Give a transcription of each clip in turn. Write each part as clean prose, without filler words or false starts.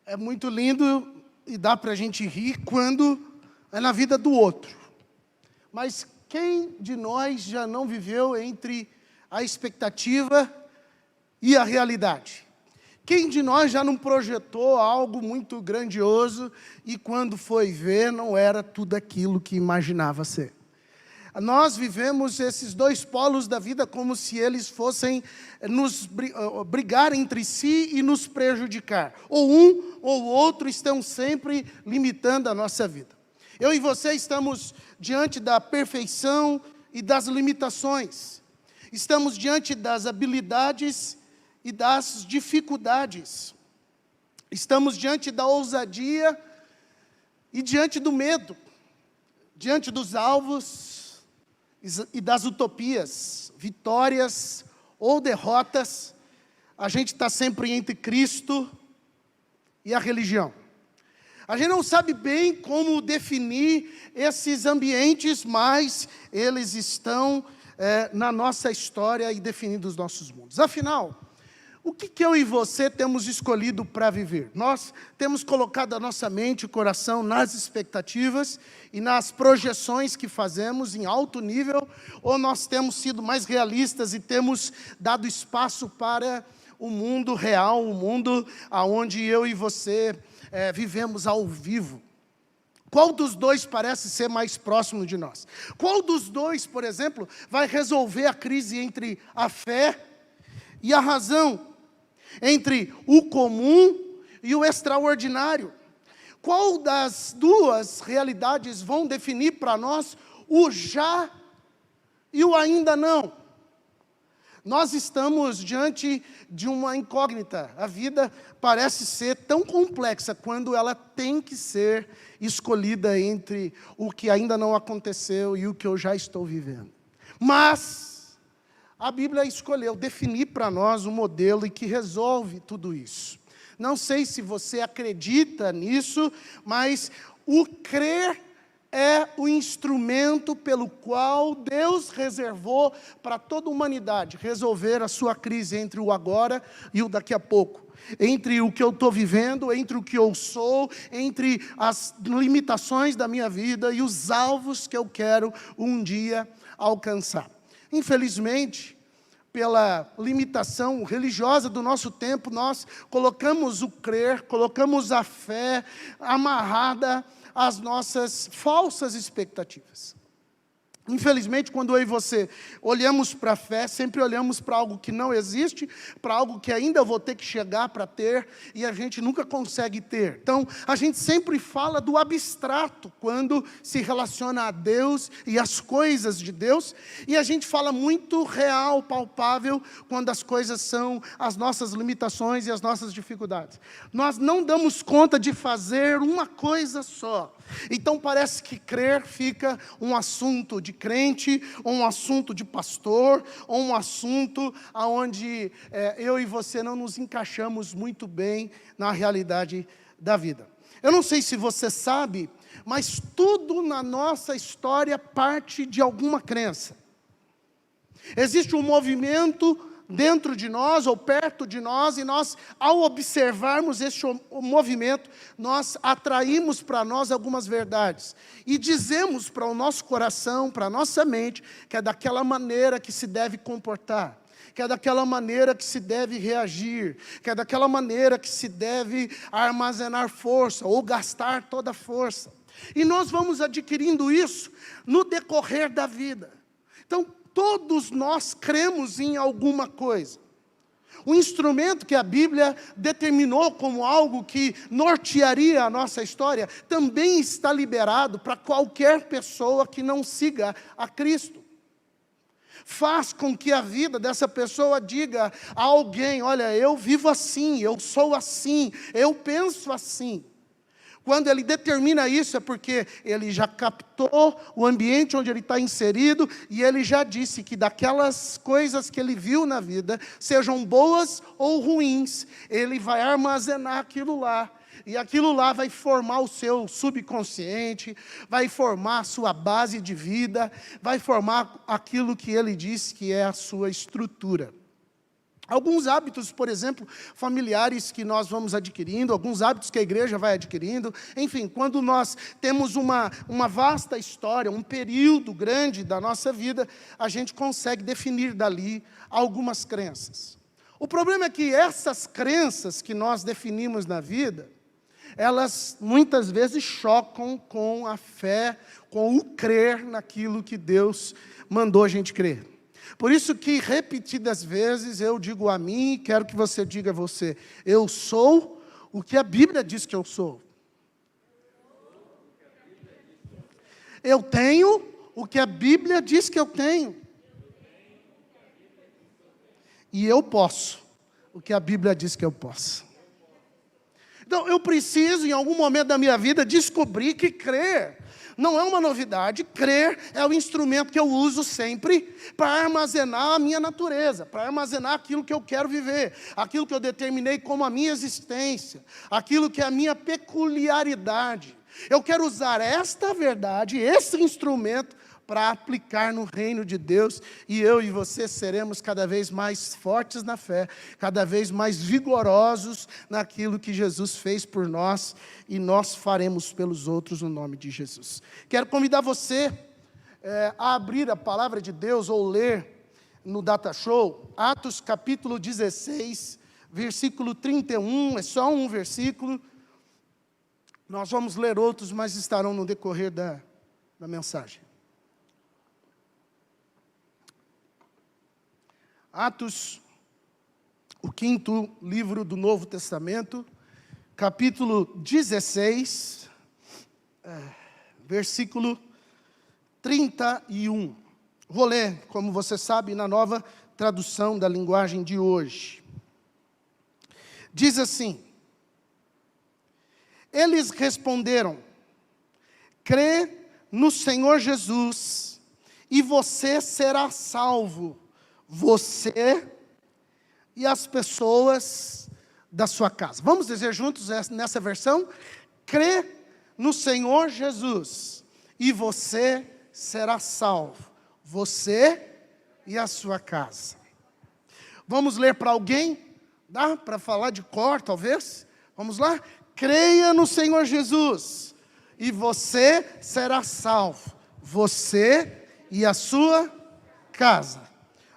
É muito lindo e dá para a gente rir quando é na vida do outro. Mas quem de nós já não viveu entre a expectativa e a realidade? Quem de nós já não projetou algo muito grandioso e quando foi ver não era tudo aquilo que imaginava ser? Nós vivemos esses dois polos da vida como se eles fossem nos brigar entre si e nos prejudicar. Ou um ou o outro estão sempre limitando a nossa vida. Eu e você estamos diante da perfeição e das limitações. Estamos diante das habilidades e das dificuldades. Estamos diante da ousadia e diante do medo. Diante dos alvos e das utopias, vitórias ou derrotas, a gente está sempre entre Cristo e a religião. A gente não sabe bem como definir esses ambientes, mas eles estão na nossa história e definindo os nossos mundos. Afinal, o que eu e você temos escolhido para viver? Nós temos colocado a nossa mente e coração nas expectativas e nas projeções que fazemos em alto nível, ou nós temos sido mais realistas e temos dado espaço para o mundo real, o mundo onde eu e você vivemos ao vivo? Qual dos dois parece ser mais próximo de nós? Qual dos dois, por exemplo, vai resolver a crise entre a fé e a razão? Entre o comum e o extraordinário? Qual das duas realidades vão definir para nós o já e o ainda não? Nós estamos diante de uma incógnita. A vida parece ser tão complexa quando ela tem que ser escolhida entre o que ainda não aconteceu e o que eu já estou vivendo. Mas a Bíblia escolheu definir para nós um modelo que resolve tudo isso. Não sei se você acredita nisso, mas o crer é o instrumento pelo qual Deus reservou para toda a humanidade resolver a sua crise entre o agora e o daqui a pouco. Entre o que eu estou vivendo, entre o que eu sou, entre as limitações da minha vida e os alvos que eu quero um dia alcançar. Infelizmente, pela limitação religiosa do nosso tempo, nós colocamos o crer, colocamos a fé amarrada às nossas falsas expectativas. Infelizmente, quando eu e você olhamos para a fé, sempre olhamos para algo que não existe, para algo que ainda vou ter que chegar para ter, e a gente nunca consegue ter. Então, a gente sempre fala do abstrato, quando se relaciona a Deus e as coisas de Deus, e a gente fala muito real, palpável, quando as coisas são as nossas limitações e as nossas dificuldades. Nós não damos conta de fazer uma coisa só. Então parece que crer fica um assunto de crente, ou um assunto de pastor, ou um assunto onde eu e você não nos encaixamos muito bem na realidade da vida. Eu não sei se você sabe, mas tudo na nossa história parte de alguma crença. Existe um movimento dentro de nós ou perto de nós, e nós, ao observarmos esse movimento, nós atraímos para nós algumas verdades, e dizemos para o nosso coração, para a nossa mente, que é daquela maneira que se deve comportar, que é daquela maneira que se deve reagir, que é daquela maneira que se deve armazenar força, ou gastar toda a força. E nós vamos adquirindo isso no decorrer da vida. Então, todos nós cremos em alguma coisa. O instrumento que a Bíblia determinou como algo que nortearia a nossa história, também está liberado para qualquer pessoa que não siga a Cristo. Faz com que a vida dessa pessoa diga a alguém: olha, eu vivo assim, eu sou assim, eu penso assim. Quando ele determina isso, é porque ele já captou o ambiente onde ele está inserido, e ele já disse que daquelas coisas que ele viu na vida, sejam boas ou ruins, ele vai armazenar aquilo lá, e aquilo lá vai formar o seu subconsciente, vai formar a sua base de vida, vai formar aquilo que ele diz que é a sua estrutura. Alguns hábitos, por exemplo, familiares que nós vamos adquirindo, alguns hábitos que a igreja vai adquirindo. Enfim, quando nós temos uma vasta história, um período grande da nossa vida, a gente consegue definir dali algumas crenças. O problema é que essas crenças que nós definimos na vida, elas muitas vezes chocam com a fé, com o crer naquilo que Deus mandou a gente crer. Por isso que repetidas vezes eu digo a mim, quero que você diga a você, eu sou o que a Bíblia diz que eu sou. Eu tenho o que a Bíblia diz que eu tenho. E eu posso o que a Bíblia diz que eu posso. Então eu preciso em algum momento da minha vida descobrir que crer não é uma novidade. Crer é o instrumento que eu uso sempre para armazenar a minha natureza, para armazenar aquilo que eu quero viver, aquilo que eu determinei como a minha existência, aquilo que é a minha peculiaridade. Eu quero usar esta verdade, esse instrumento, para aplicar no reino de Deus, e eu e você seremos cada vez mais fortes na fé, cada vez mais vigorosos naquilo que Jesus fez por nós, e nós faremos pelos outros no nome de Jesus. Quero convidar você a abrir a palavra de Deus, ou ler no Data Show, Atos capítulo 16, versículo 31, é só um versículo. Nós vamos ler outros, mas estarão no decorrer da mensagem. Atos, o 5º livro do Novo Testamento, capítulo 16, versículo 31. Vou ler, como você sabe, na nova tradução da linguagem de hoje. Diz assim: eles responderam, crê no Senhor Jesus, e você será salvo, você e as pessoas da sua casa. Vamos dizer juntos nessa versão? Crê no Senhor Jesus, e você será salvo, você e a sua casa. Vamos ler para alguém? Dá para falar de cor, talvez? Vamos lá? Creia no Senhor Jesus, e você será salvo, você e a sua casa.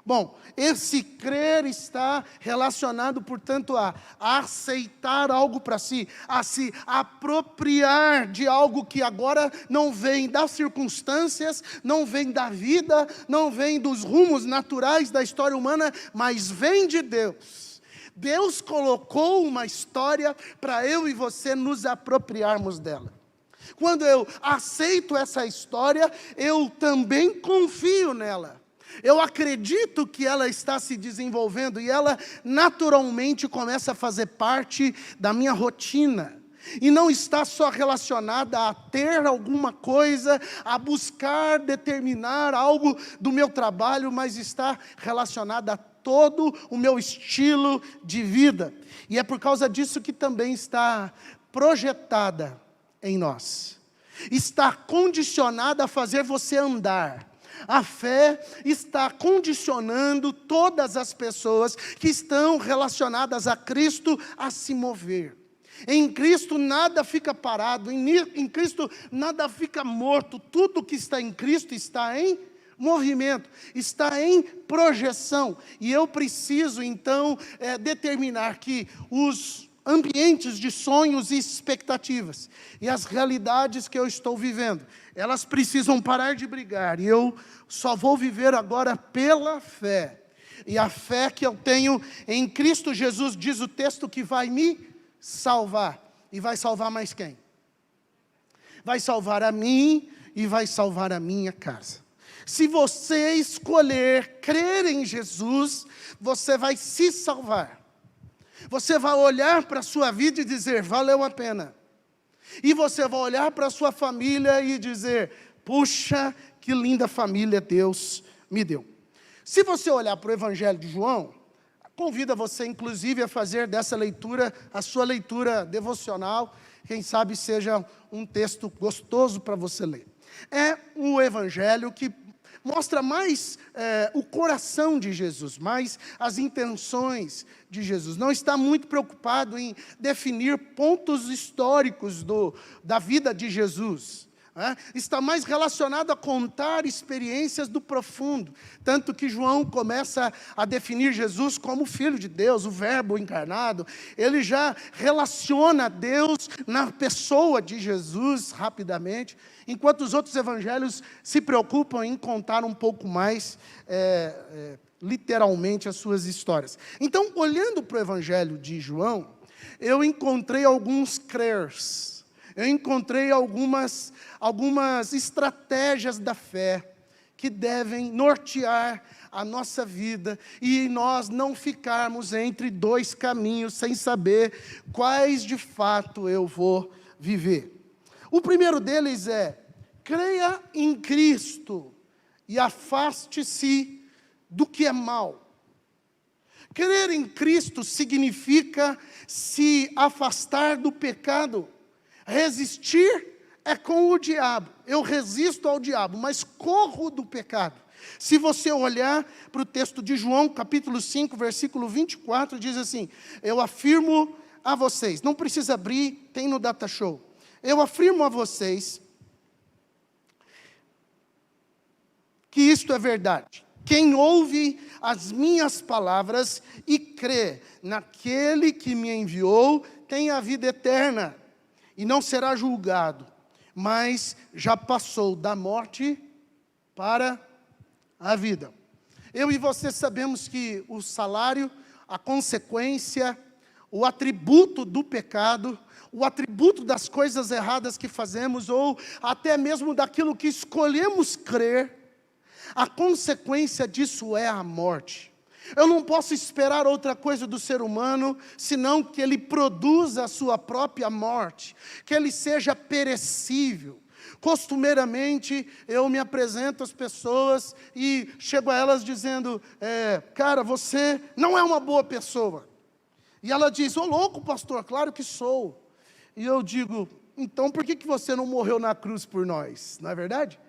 Bom, esse crer está relacionado, portanto, a aceitar algo para si, a se apropriar de algo que agora não vem das circunstâncias, não vem da vida, não vem dos rumos naturais da história humana, mas vem de Deus. Deus colocou uma história para eu e você nos apropriarmos dela. Quando eu aceito essa história, eu também confio nela. Eu acredito que ela está se desenvolvendo e ela naturalmente começa a fazer parte da minha rotina. E não está só relacionada a ter alguma coisa, a buscar determinar algo do meu trabalho, mas está relacionada a todo o meu estilo de vida. E é por causa disso que também está projetada em nós. Está condicionada a fazer você andar. A fé está condicionando todas as pessoas que estão relacionadas a Cristo a se mover. Em Cristo nada fica parado, em Cristo nada fica morto. Tudo que está em Cristo está em movimento, está em projeção. E eu preciso então determinar que os ambientes de sonhos e expectativas e as realidades que eu estou vivendo, elas precisam parar de brigar, e eu só vou viver agora pela fé. E a fé que eu tenho em Cristo Jesus, diz o texto, que vai me salvar. E vai salvar mais quem? Vai salvar a mim e vai salvar a minha casa. Se você escolher crer em Jesus, você vai se salvar. Você vai olhar para a sua vida e dizer, valeu a pena. E você vai olhar para a sua família e dizer, puxa, que linda família Deus me deu. Se você olhar para o Evangelho de João, convido você inclusive a fazer dessa leitura a sua leitura devocional. Quem sabe seja um texto gostoso para você ler. É um Evangelho que mostra mais o coração de Jesus, mais as intenções de Jesus. Não está muito preocupado em definir pontos históricos da vida de Jesus. Está mais relacionado a contar experiências do profundo. Tanto que João começa a definir Jesus como Filho de Deus, o Verbo encarnado. Ele já relaciona Deus na pessoa de Jesus rapidamente, enquanto os outros evangelhos se preocupam em contar um pouco mais, literalmente, as suas histórias. Então, olhando para o evangelho de João, eu encontrei alguns crers. Eu encontrei algumas estratégias da fé que devem nortear a nossa vida e nós não ficarmos entre dois caminhos sem saber quais de fato eu vou viver. O primeiro deles é: creia em Cristo e afaste-se do que é mal. Crer em Cristo significa se afastar do pecado. Resistir é com o diabo. Eu resisto ao diabo, mas corro do pecado. Se você olhar para o texto de João, capítulo 5, versículo 24, diz assim: eu afirmo a vocês, não precisa abrir, tem no Data Show. Eu afirmo a vocês que isto é verdade. Quem ouve as minhas palavras e crê naquele que me enviou, tem a vida eterna. E não será julgado, mas já passou da morte para a vida. Eu e você sabemos que o salário, a consequência, o atributo do pecado, o atributo das coisas erradas que fazemos, ou até mesmo daquilo que escolhemos crer, a consequência disso é a morte. Eu não posso esperar outra coisa do ser humano, senão que ele produza a sua própria morte, que ele seja perecível. Costumeiramente, eu me apresento às pessoas e chego a elas dizendo: cara, você não é uma boa pessoa. E ela diz: ô louco, pastor, claro que sou. E eu digo: então por que você não morreu na cruz por nós? Não é verdade?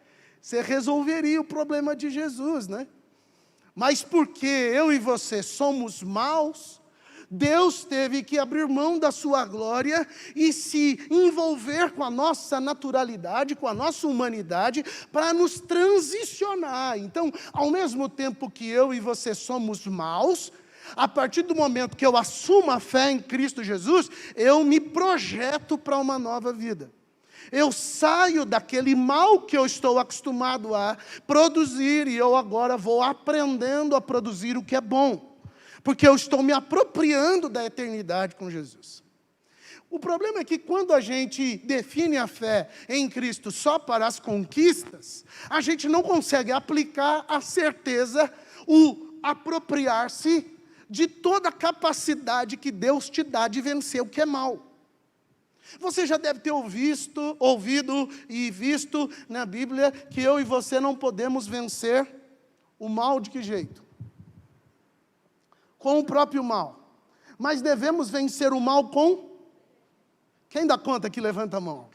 Você resolveria o problema de Jesus, né? Mas porque eu e você somos maus, Deus teve que abrir mão da sua glória e se envolver com a nossa naturalidade, com a nossa humanidade, para nos transicionar. Então, ao mesmo tempo que eu e você somos maus, a partir do momento que eu assumo a fé em Cristo Jesus, eu me projeto para uma nova vida. Eu saio daquele mal que eu estou acostumado a produzir e eu agora vou aprendendo a produzir o que é bom, porque eu estou me apropriando da eternidade com Jesus. O problema é que quando a gente define a fé em Cristo só para as conquistas, a gente não consegue aplicar a certeza, o apropriar-se de toda a capacidade que Deus te dá de vencer o que é mal. Você já deve ter ouvido e visto na Bíblia que eu e você não podemos vencer o mal de que jeito? Com o próprio mal. Mas devemos vencer o mal com... Quem dá conta que levanta a mão?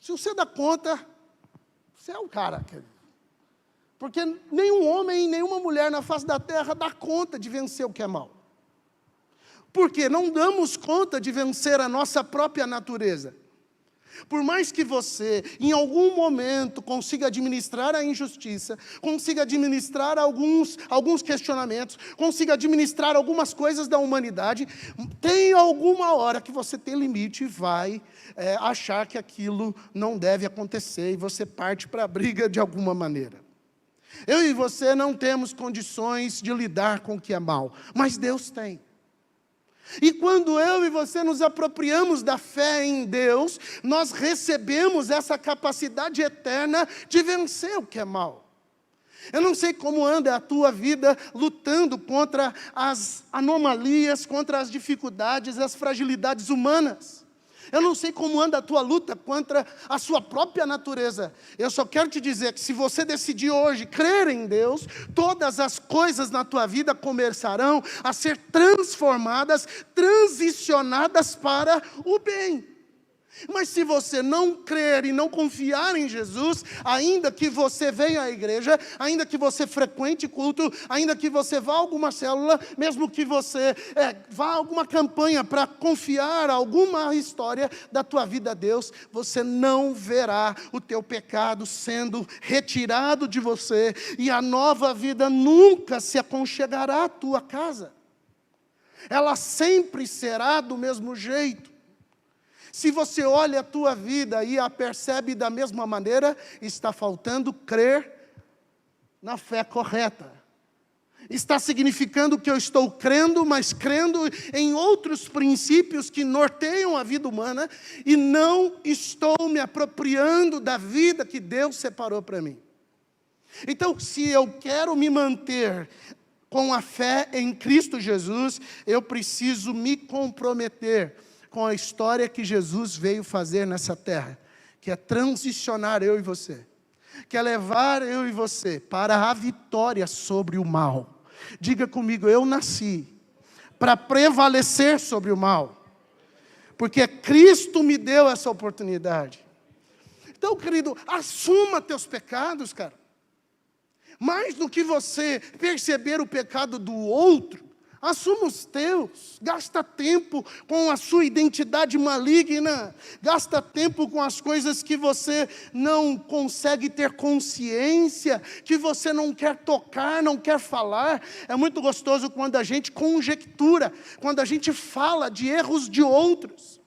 Se você dá conta, você é o cara, querido. Porque nenhum homem, nenhuma mulher na face da terra dá conta de vencer o que é mal. Porque não damos conta de vencer a nossa própria natureza. Por mais que você, em algum momento, consiga administrar a injustiça, consiga administrar alguns questionamentos, consiga administrar algumas coisas da humanidade, tem alguma hora que você tem limite e vai achar que aquilo não deve acontecer, e você parte para a briga de alguma maneira. Eu e você não temos condições de lidar com o que é mal, mas Deus tem. E quando eu e você nos apropriamos da fé em Deus, nós recebemos essa capacidade eterna de vencer o que é mal. Eu não sei como anda a tua vida lutando contra as anomalias, contra as dificuldades, as fragilidades humanas. Eu não sei como anda a tua luta contra a sua própria natureza. Eu só quero te dizer que se você decidir hoje crer em Deus, todas as coisas na tua vida começarão a ser transformadas, transicionadas para o bem. Mas se você não crer e não confiar em Jesus, ainda que você venha à igreja, ainda que você frequente culto, ainda que você vá a alguma célula, mesmo que você vá a alguma campanha para confiar alguma história da tua vida a Deus, você não verá o teu pecado sendo retirado de você, e a nova vida nunca se aconchegará à tua casa. Ela sempre será do mesmo jeito. Se você olha a tua vida e a percebe da mesma maneira, está faltando crer na fé correta. Está significando que eu estou crendo, mas crendo em outros princípios que norteiam a vida humana, e não estou me apropriando da vida que Deus separou para mim. Então, se eu quero me manter com a fé em Cristo Jesus, eu preciso me comprometer com a história que Jesus veio fazer nessa terra, que é transicionar eu e você, que é levar eu e você para a vitória sobre o mal. Diga comigo, eu nasci para prevalecer sobre o mal, porque Cristo me deu essa oportunidade. Então, querido, assuma teus pecados, cara. Mais do que você perceber o pecado do outro, assuma os teus. Gasta tempo com a sua identidade maligna. Gasta tempo com as coisas que você não consegue ter consciência, que você não quer tocar, não quer falar. É muito gostoso quando a gente conjectura, quando a gente fala de erros de outros.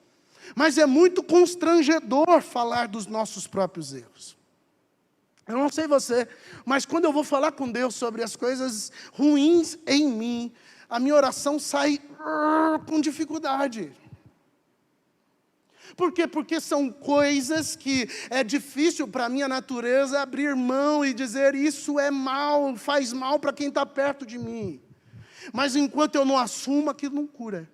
Mas é muito constrangedor falar dos nossos próprios erros. Eu não sei você, mas quando eu vou falar com Deus sobre as coisas ruins em mim, a minha oração sai com dificuldade. Por quê? Porque são coisas que é difícil para a minha natureza abrir mão e dizer isso é mal, faz mal para quem está perto de mim. Mas enquanto eu não assumo, aquilo não cura.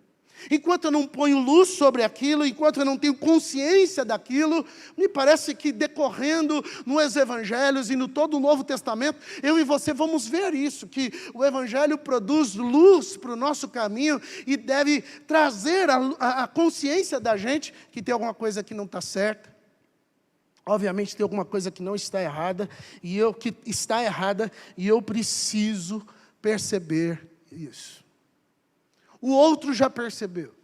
Enquanto eu não ponho luz sobre aquilo, enquanto eu não tenho consciência daquilo, me parece que decorrendo nos evangelhos e no todo o Novo Testamento, eu e você vamos ver isso, que o evangelho produz luz para o nosso caminho e deve trazer a consciência da gente que tem alguma coisa que não está certa. Obviamente tem alguma coisa que não está errada, e eu preciso perceber isso. O outro já percebeu.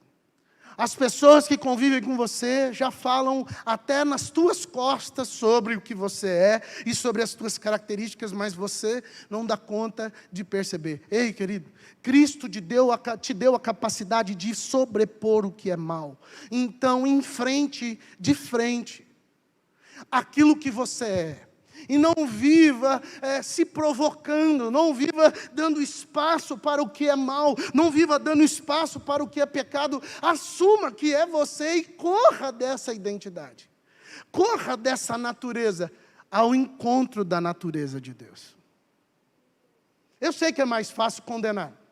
As pessoas que convivem com você já falam até nas tuas costas sobre o que você é e sobre as tuas características, mas você não dá conta de perceber. Ei, querido, Cristo te deu a capacidade de sobrepor o que é mal. Então, enfrente de frente aquilo que você é. E não viva se provocando, não viva dando espaço para o que é mal, não viva dando espaço para o que é pecado. Assuma que é você e corra dessa identidade. Corra dessa natureza ao encontro da natureza de Deus. Eu sei que é mais fácil condenar.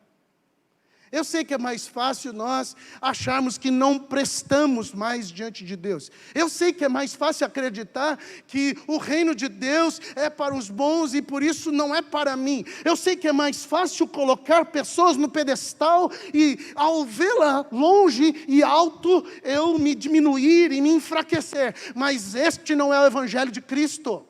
Eu sei que é mais fácil nós acharmos que não prestamos mais diante de Deus. Eu sei que é mais fácil acreditar que o reino de Deus é para os bons e por isso não é para mim. Eu sei que é mais fácil colocar pessoas no pedestal e ao vê-la longe e alto, eu me diminuir e me enfraquecer. Mas este não é o evangelho de Cristo.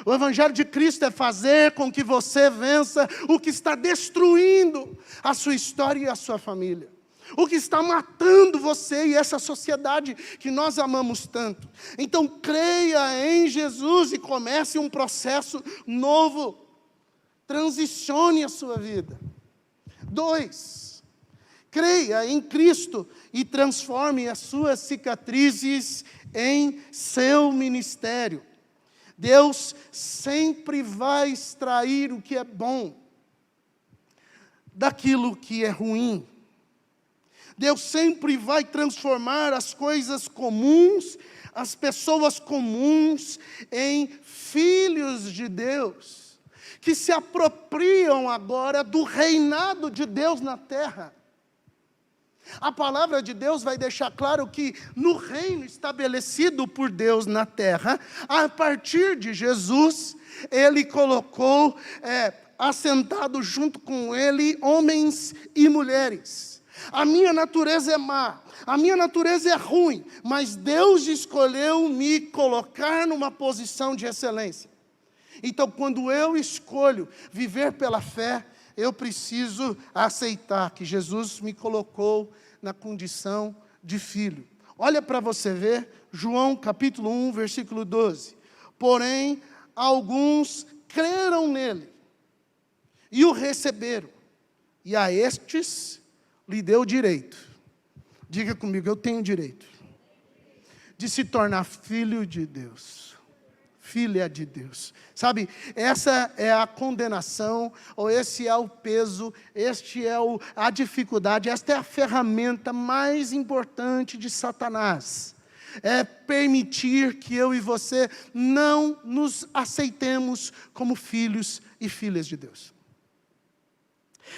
O evangelho de Cristo é fazer com que você vença o que está destruindo a sua história e a sua família. O que está matando você e essa sociedade que nós amamos tanto. Então creia em Jesus e comece um processo novo. Transicione a sua vida. 2. Creia em Cristo e transforme as suas cicatrizes em seu ministério. Deus sempre vai extrair o que é bom daquilo que é ruim. Deus sempre vai transformar as coisas comuns, as pessoas comuns, em filhos de Deus, que se apropriam agora do reinado de Deus na terra. A palavra de Deus vai deixar claro que no reino estabelecido por Deus na terra, a partir de Jesus, Ele colocou assentado junto com Ele homens e mulheres. A minha natureza é má, a minha natureza é ruim, mas Deus escolheu me colocar numa posição de excelência. Então, quando eu escolho viver pela fé, eu preciso aceitar que Jesus me colocou na condição de filho. Olha para você ver, João capítulo 1, versículo 12. Porém, alguns creram nele e o receberam, e a estes lhe deu direito. Diga comigo, eu tenho direito de se tornar filho de Deus, filha de Deus. Sabe, essa é a condenação, ou esse é o peso, este é a dificuldade, esta é a ferramenta mais importante de Satanás. É permitir que eu e você não nos aceitemos como filhos e filhas de Deus.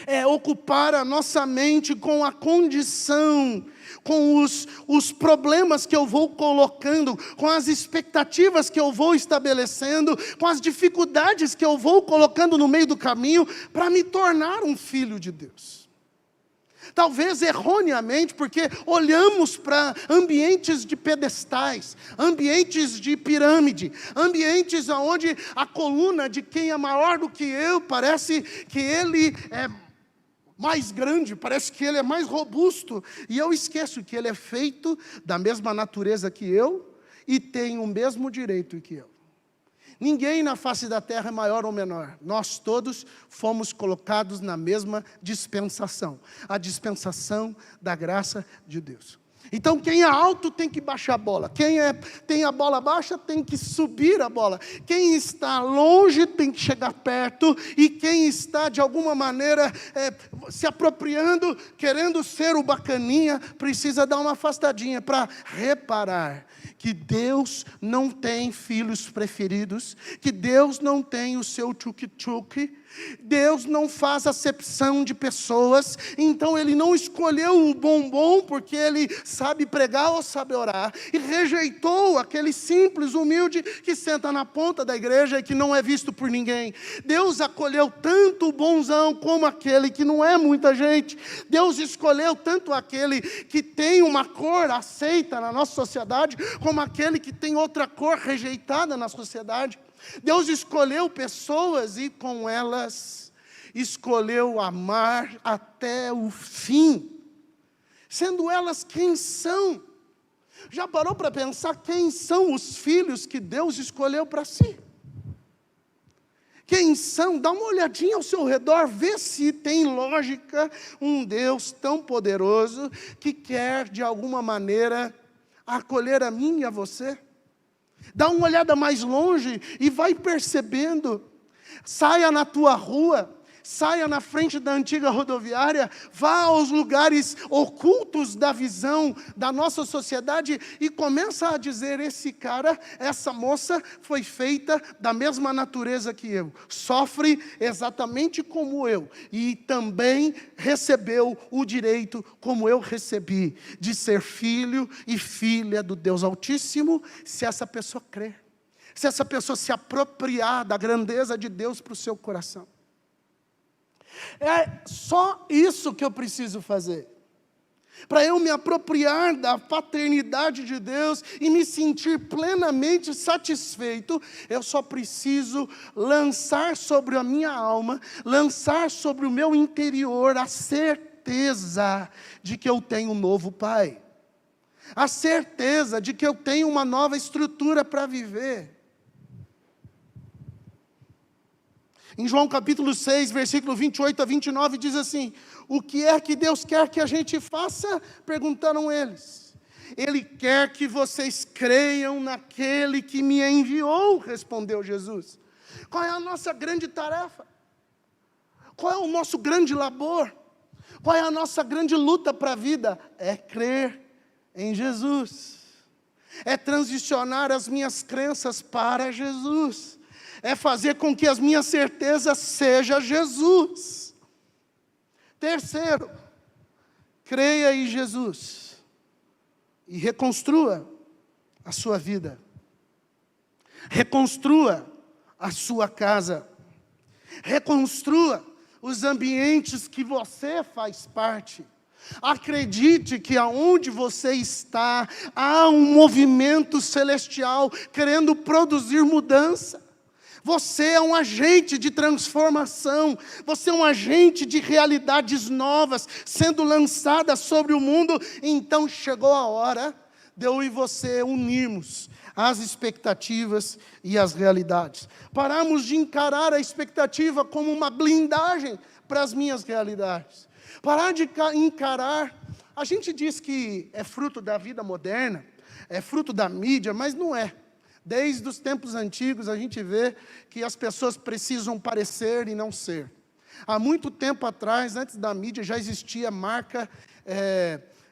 É ocupar a nossa mente com a condição, com os problemas que eu vou colocando, com as expectativas que eu vou estabelecendo, com as dificuldades que eu vou colocando no meio do caminho, para me tornar um filho de Deus. Talvez erroneamente, porque olhamos para ambientes de pedestais, ambientes de pirâmide, ambientes onde a coluna de quem é maior do que eu, parece que ele é mais grande, parece que ele é mais robusto, e eu esqueço que ele é feito da mesma natureza que eu, e tem o mesmo direito que eu. Ninguém na face da terra é maior ou menor, nós todos fomos colocados na mesma dispensação, a dispensação da graça de Deus. Então quem é alto tem que baixar a bola, quem tem a bola baixa tem que subir a bola, quem está longe tem que chegar perto, e quem está de alguma maneira se apropriando, querendo ser o bacaninha, precisa dar uma afastadinha para reparar que Deus não tem filhos preferidos, que Deus não tem o seu tchuk-tchuk, Deus não faz acepção de pessoas, então Ele não escolheu o bombom porque Ele sabe pregar ou sabe orar, e rejeitou aquele simples, humilde, que senta na ponta da igreja e que não é visto por ninguém. Deus acolheu tanto o bonzão como aquele que não é muita gente. Deus escolheu tanto aquele que tem uma cor aceita na nossa sociedade, como aquele que tem outra cor rejeitada na sociedade. Deus escolheu pessoas e com elas escolheu amar até o fim, sendo elas quem são. Já parou para pensar quem são os filhos que Deus escolheu para si? Quem são? Dá uma olhadinha ao seu redor, vê se tem lógica um Deus tão poderoso que quer de alguma maneira acolher a mim e a você. Dá uma olhada mais longe e vai percebendo. Saia na tua rua, saia na frente da antiga rodoviária, vá aos lugares ocultos da visão da nossa sociedade e começa a dizer: esse cara, essa moça foi feita da mesma natureza que eu, sofre exatamente como eu, e também recebeu o direito, como eu recebi, de ser filho e filha do Deus Altíssimo, se essa pessoa crer, se essa pessoa se apropriar da grandeza de Deus para o seu coração. É só isso que eu preciso fazer. Para eu me apropriar da paternidade de Deus e me sentir plenamente satisfeito, eu só preciso lançar sobre a minha alma, lançar sobre o meu interior a certeza de que eu tenho um novo pai. A certeza de que eu tenho uma nova estrutura para viver. Em João capítulo 6, versículo 28 a 29, diz assim: o que é que Deus quer que a gente faça? Perguntaram eles. Ele quer que vocês creiam naquele que me enviou, respondeu Jesus. Qual é a nossa grande tarefa? Qual é o nosso grande labor? Qual é a nossa grande luta para a vida? É crer em Jesus. É transicionar as minhas crenças para Jesus. É fazer com que as minhas certezas sejam Jesus. Terceiro, creia em Jesus e reconstrua a sua vida. Reconstrua a sua casa. Reconstrua os ambientes que você faz parte. Acredite que aonde você está, há um movimento celestial querendo produzir mudança. Você é um agente de transformação, você é um agente de realidades novas sendo lançadas sobre o mundo. Então chegou a hora de eu e você unirmos as expectativas e as realidades. Pararmos de encarar a expectativa como uma blindagem para as minhas realidades. Parar de encarar, a gente diz que é fruto da vida moderna, é fruto da mídia, mas não é. Desde os tempos antigos a gente vê que as pessoas precisam parecer e não ser. Há muito tempo atrás, antes da mídia, já existia marca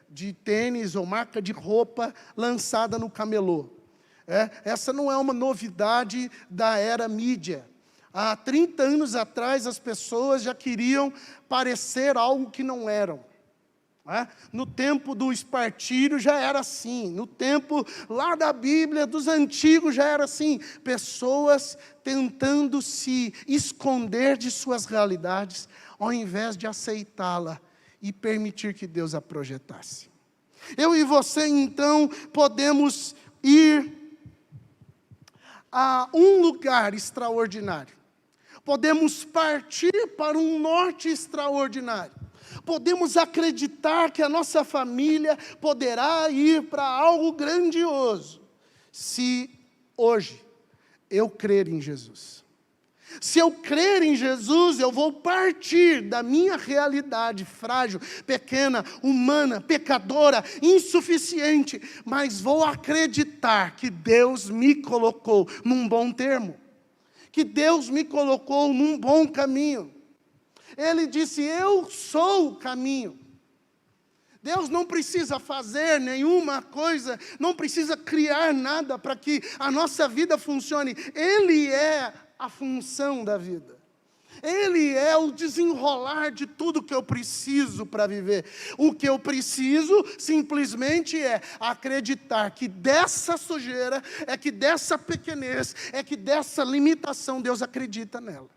de tênis ou marca de roupa lançada no camelô. Essa não é uma novidade da era mídia. Há 30 anos atrás, as pessoas já queriam parecer algo que não eram. No tempo do espartilho já era assim. No tempo lá da Bíblia, dos antigos, já era assim. Pessoas tentando se esconder de suas realidades, ao invés de aceitá-la e permitir que Deus a projetasse. Eu e você, então, podemos ir a um lugar extraordinário. Podemos partir para um norte extraordinário. Podemos acreditar que a nossa família poderá ir para algo grandioso, se hoje eu crer em Jesus. Se eu crer em Jesus, eu vou partir da minha realidade frágil, pequena, humana, pecadora, insuficiente, mas vou acreditar que Deus me colocou num bom termo, que Deus me colocou num bom caminho. Ele disse, eu sou o caminho. Deus não precisa fazer nenhuma coisa, não precisa criar nada para que a nossa vida funcione. Ele é a função da vida. Ele é o desenrolar de tudo que eu preciso para viver. O que eu preciso simplesmente é acreditar que dessa sujeira, é que dessa pequenez, é que dessa limitação Deus acredita nela.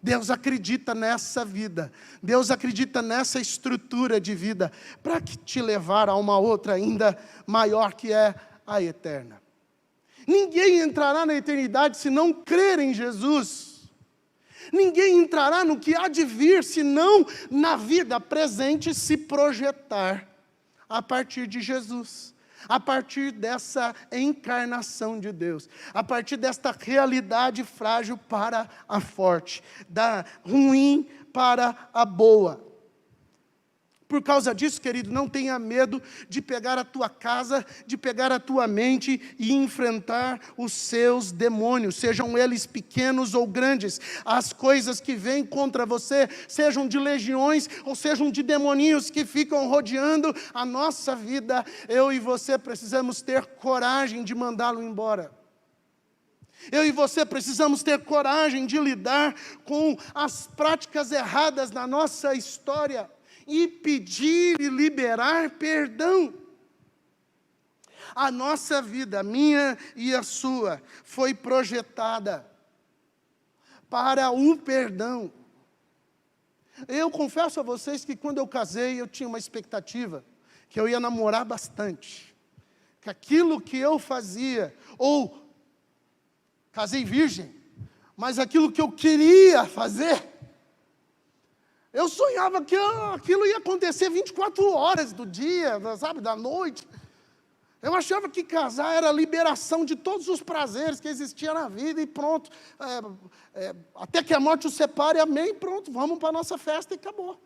Deus acredita nessa vida, Deus acredita nessa estrutura de vida, para te levar a uma outra ainda maior, que é a eterna. Ninguém entrará na eternidade se não crer em Jesus. Ninguém entrará no que há de vir, se não na vida presente se projetar a partir de Jesus. A partir dessa encarnação de Deus, a partir desta realidade frágil para a forte, da ruim para a boa. Por causa disso, querido, não tenha medo de pegar a tua casa, de pegar a tua mente e enfrentar os seus demônios, sejam eles pequenos ou grandes. As coisas que vêm contra você, sejam de legiões ou sejam de demoninhos que ficam rodeando a nossa vida, eu e você precisamos ter coragem de mandá-lo embora. Eu e você precisamos ter coragem de lidar com as práticas erradas na nossa história e pedir e liberar perdão. A nossa vida, a minha e a sua, foi projetada para o perdão. Eu confesso a vocês que quando eu casei, eu tinha uma expectativa que eu ia namorar bastante, que aquilo que eu fazia, ou casei virgem, mas aquilo que eu queria fazer, eu sonhava que aquilo ia acontecer 24 horas do dia, sabe, da noite. Eu achava que casar era a liberação de todos os prazeres que existiam na vida e pronto. Até que a morte os separe, amém, pronto, vamos para a nossa festa e acabou.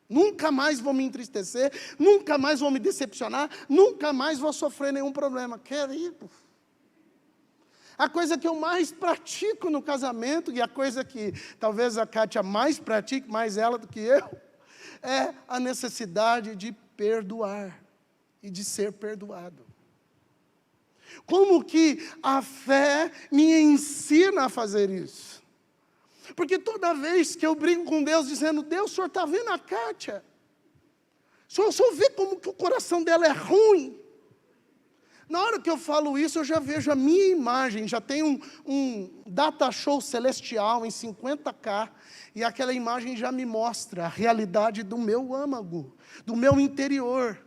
Nunca mais vou me entristecer, nunca mais vou me decepcionar, nunca mais vou sofrer nenhum problema. Querido, a coisa que eu mais pratico no casamento, e a coisa que talvez a Kátia mais pratique, mais ela do que eu, é a necessidade de perdoar e de ser perdoado. Como que a fé me ensina a fazer isso? Porque toda vez que eu brigo com Deus dizendo, Deus, o Senhor está vendo a Kátia? O Senhor vê como que o coração dela é ruim. Na hora que eu falo isso, eu já vejo a minha imagem, já tem um data show celestial em 50K, e aquela imagem já me mostra a realidade do meu âmago, do meu interior.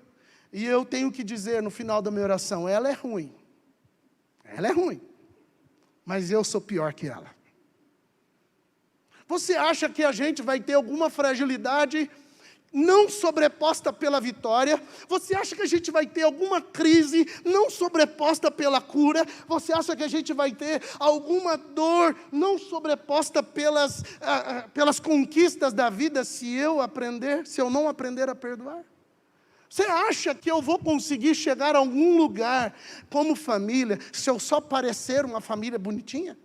E eu tenho que dizer no final da minha oração, ela é ruim. Ela é ruim, mas eu sou pior que ela. Você acha que a gente vai ter alguma fragilidade não sobreposta pela vitória? Você acha que a gente vai ter alguma crise não sobreposta pela cura? Você acha que a gente vai ter alguma dor não sobreposta pelas conquistas da vida se eu não aprender a perdoar? Você acha que eu vou conseguir chegar a algum lugar como família se eu só parecer uma família bonitinha?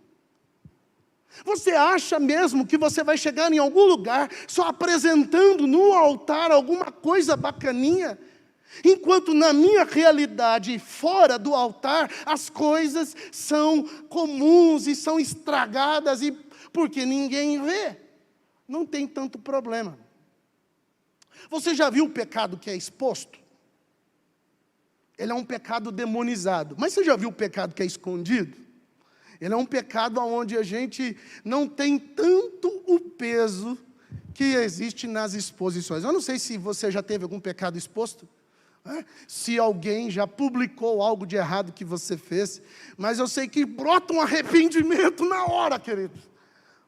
Você acha mesmo que você vai chegar em algum lugar só apresentando no altar alguma coisa bacaninha? Enquanto na minha realidade, fora do altar, as coisas são comuns e são estragadas, e porque ninguém vê, não tem tanto problema. Você já viu o pecado que é exposto? Ele é um pecado demonizado. Mas você já viu o pecado que é escondido? Ele é um pecado onde a gente não tem tanto o peso que existe nas exposições. Eu não sei se você já teve algum pecado exposto, né? Se alguém já publicou algo de errado que você fez, mas eu sei que brota um arrependimento na hora, querido.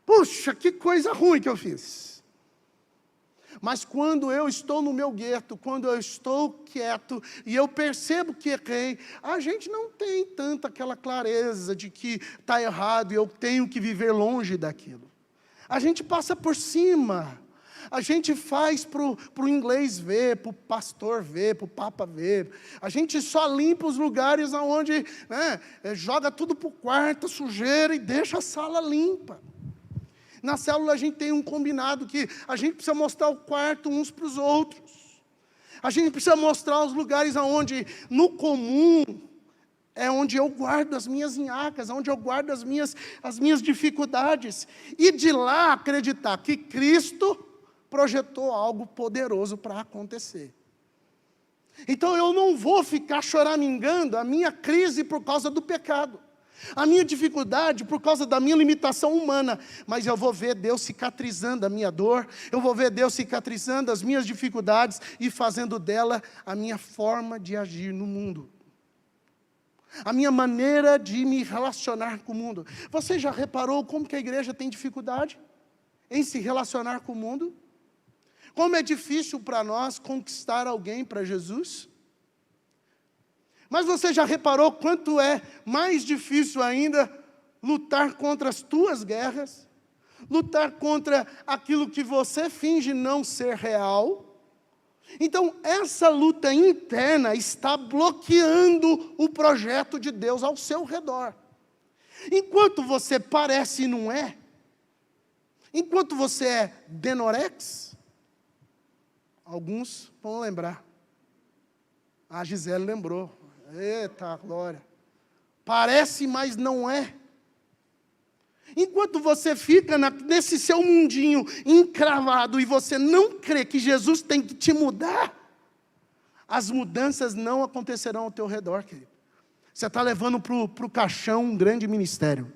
Puxa, que coisa ruim que eu fiz. Mas quando eu estou no meu gueto, quando eu estou quieto, e eu percebo que errei, a gente não tem tanta aquela clareza de que está errado e eu tenho que viver longe daquilo. A gente passa por cima, a gente faz para o inglês ver, para o pastor ver, para o papa ver. A gente só limpa os lugares onde joga tudo para o quarto, sujeira, e deixa a sala limpa. Na célula a gente tem um combinado que a gente precisa mostrar o quarto uns para os outros. A gente precisa mostrar os lugares onde, no comum, é onde eu guardo as minhas nhaques, onde eu guardo as minhas dificuldades. E de lá acreditar que Cristo projetou algo poderoso para acontecer. Então eu não vou ficar choramingando a minha crise por causa do pecado, a minha dificuldade por causa da minha limitação humana, mas eu vou ver Deus cicatrizando a minha dor, eu vou ver Deus cicatrizando as minhas dificuldades e fazendo dela a minha forma de agir no mundo, a minha maneira de me relacionar com o mundo. Você já reparou como que a igreja tem dificuldade em se relacionar com o mundo? Como é difícil para nós conquistar alguém para Jesus? Mas você já reparou quanto é mais difícil ainda lutar contra as tuas guerras? Lutar contra aquilo que você finge não ser real? Então, essa luta interna está bloqueando o projeto de Deus ao seu redor. Enquanto você parece e não é, enquanto você é denorex, alguns vão lembrar. A Gisele lembrou. Eita, glória. Parece, mas não é. Enquanto você fica nesse seu mundinho encravado e você não crê que Jesus tem que te mudar, as mudanças não acontecerão ao teu redor, querido. Você está levando para o caixão um grande ministério.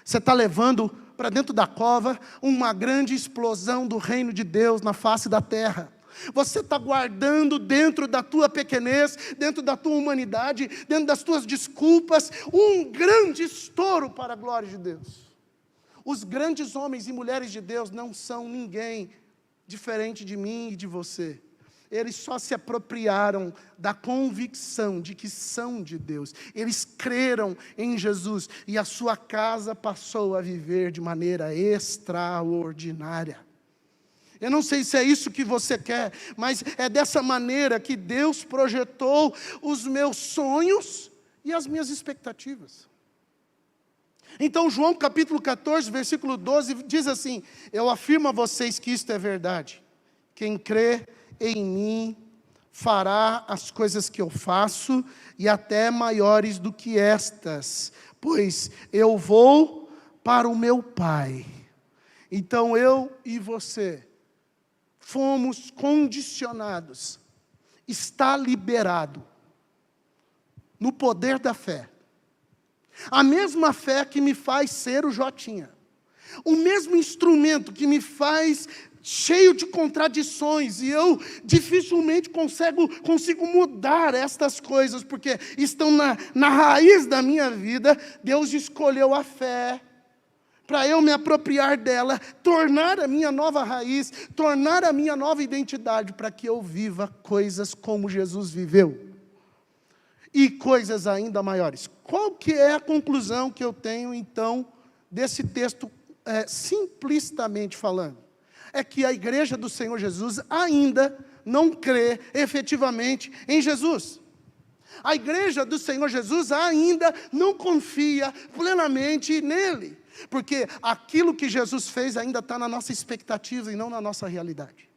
Você está levando para dentro da cova uma grande explosão do reino de Deus na face da terra. Você está guardando dentro da tua pequenez, dentro da tua humanidade, dentro das tuas desculpas, um grande estouro para a glória de Deus. Os grandes homens e mulheres de Deus não são ninguém diferente de mim e de você. Eles só se apropriaram da convicção de que são de Deus. Eles creram em Jesus e a sua casa passou a viver de maneira extraordinária. Eu não sei se é isso que você quer, mas é dessa maneira que Deus projetou os meus sonhos e as minhas expectativas. Então, João capítulo 14, versículo 12, diz assim: eu afirmo a vocês que isto é verdade. Quem crê em mim fará as coisas que eu faço, e até maiores do que estas, pois eu vou para o meu Pai. Então, eu e você fomos condicionados, está liberado, no poder da fé. A mesma fé que me faz ser o Jotinha. O mesmo instrumento que me faz cheio de contradições, e eu dificilmente consigo mudar estas coisas, porque estão na raiz da minha vida. Deus escolheu a fé para eu me apropriar dela, tornar a minha nova raiz, tornar a minha nova identidade, para que eu viva coisas como Jesus viveu, e coisas ainda maiores. Qual que é a conclusão que eu tenho, então, desse texto, simplistamente falando? É que a igreja do Senhor Jesus ainda não crê efetivamente em Jesus. A igreja do Senhor Jesus ainda não confia plenamente nele, porque aquilo que Jesus fez ainda está na nossa expectativa e não na nossa realidade.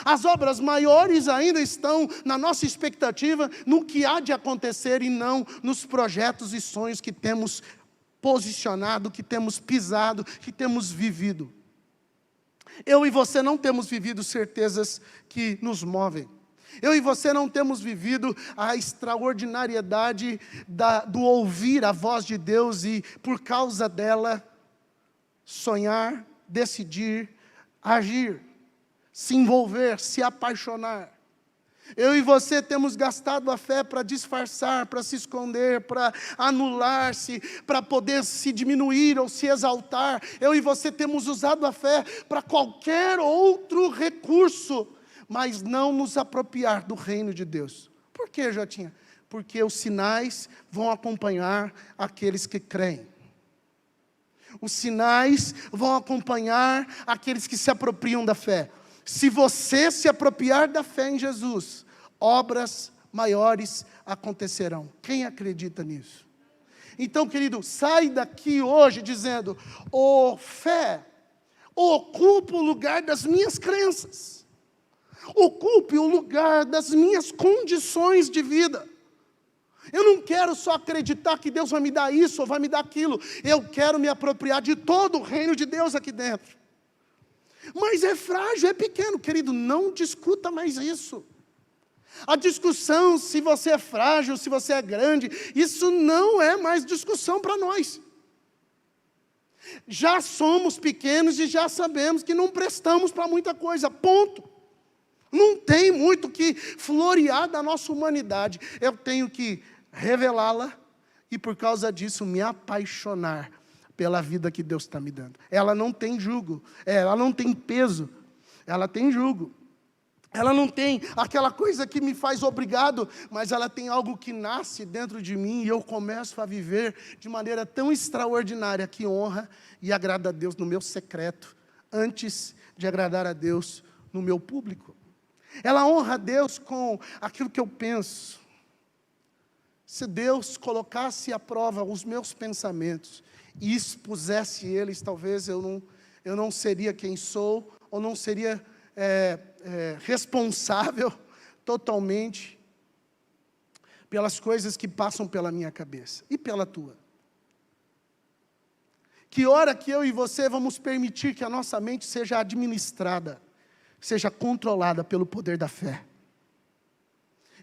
As obras maiores ainda estão na nossa expectativa, no que há de acontecer, e não nos projetos e sonhos que temos posicionado, que temos pisado, que temos vivido. Eu e você não temos vivido certezas que nos movem. Eu e você não temos vivido a extraordinariedade do ouvir a voz de Deus e, por causa dela, sonhar, decidir, agir, se envolver, se apaixonar. Eu e você temos gastado a fé para disfarçar, para se esconder, para anular-se, para poder se diminuir ou se exaltar. Eu e você temos usado a fé para qualquer outro recurso, mas não nos apropriar do reino de Deus. Por quê, Jotinha? Porque os sinais vão acompanhar aqueles que creem. Os sinais vão acompanhar aqueles que se apropriam da fé. Se você se apropriar da fé em Jesus, obras maiores acontecerão. Quem acredita nisso? Então, querido, sai daqui hoje dizendo: fé, ocupa o lugar das minhas crenças. Ocupe o lugar das minhas condições de vida. Eu não quero só acreditar que Deus vai me dar isso ou vai me dar aquilo. Eu quero me apropriar de todo o reino de Deus aqui dentro. Mas é frágil, é pequeno. Querido, não discuta mais isso. A discussão se você é frágil, se você é grande, isso não é mais discussão para nós. Já somos pequenos e já sabemos que não prestamos para muita coisa, ponto. Não tem muito que florear da nossa humanidade. Eu tenho que revelá-la e, por causa disso, me apaixonar pela vida que Deus está me dando. Ela não tem jugo, ela não tem peso, ela tem jugo. Ela não tem aquela coisa que me faz obrigado, mas ela tem algo que nasce dentro de mim, e eu começo a viver de maneira tão extraordinária, que honra e agrada a Deus no meu secreto, antes de agradar a Deus no meu público. Ela honra a Deus com aquilo que eu penso. Se Deus colocasse à prova os meus pensamentos e expusesse eles, talvez eu não seria quem sou, ou não seria responsável totalmente pelas coisas que passam pela minha cabeça e pela tua. Que hora que eu e você vamos permitir que a nossa mente seja administrada, seja controlada pelo poder da fé?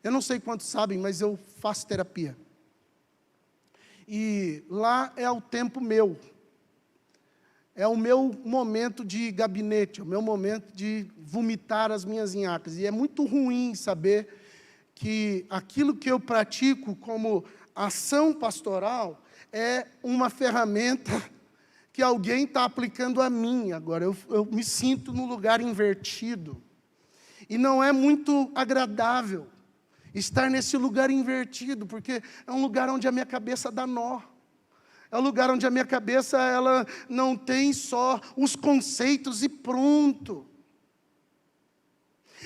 Eu não sei quantos sabem, mas eu faço terapia. E lá é o tempo meu. É o meu momento de gabinete, o meu momento de vomitar as minhas nhaques. E é muito ruim saber que aquilo que eu pratico como ação pastoral é uma ferramenta que alguém está aplicando a mim. Agora, eu me sinto no lugar invertido. E não é muito agradável estar nesse lugar invertido, porque é um lugar onde a minha cabeça dá nó. É um lugar onde a minha cabeça ela não tem só os conceitos e pronto.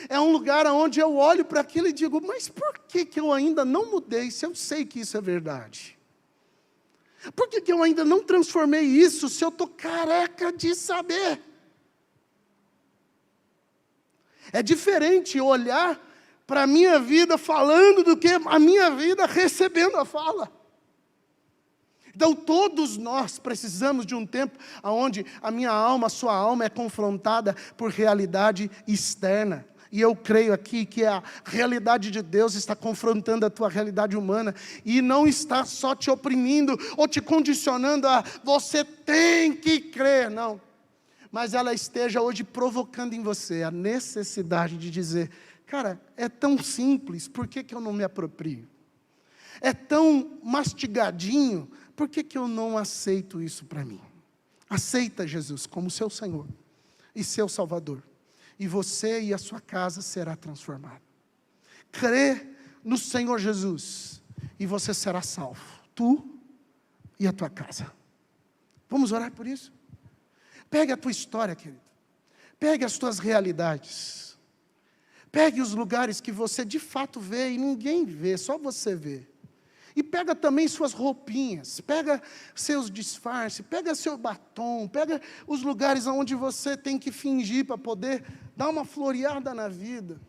É um lugar onde eu olho para aquilo e digo: mas por que eu ainda não mudei, se eu sei que isso é verdade? Por que eu ainda não transformei isso, se eu estou careca de saber? É diferente olhar para a minha vida falando do que a minha vida recebendo a fala. Então, todos nós precisamos de um tempo onde a minha alma, a sua alma é confrontada por realidade externa. E eu creio aqui que a realidade de Deus está confrontando a tua realidade humana. E não está só te oprimindo ou te condicionando a você tem que crer, não. Mas ela esteja hoje provocando em você a necessidade de dizer, cara, é tão simples, por que eu não me aproprio? É tão mastigadinho, por que eu não aceito isso para mim? Aceita Jesus como seu Senhor e seu Salvador. E você e a sua casa será transformado. Crê no Senhor Jesus e você será salvo. Tu e a tua casa. Vamos orar por isso? Pegue a tua história, querido. Pegue as tuas realidades. Pegue os lugares que você de fato vê e ninguém vê, só você vê. E pega também suas roupinhas, pega seus disfarces, pega seu batom, pega os lugares onde você tem que fingir para poder dar uma floreada na vida.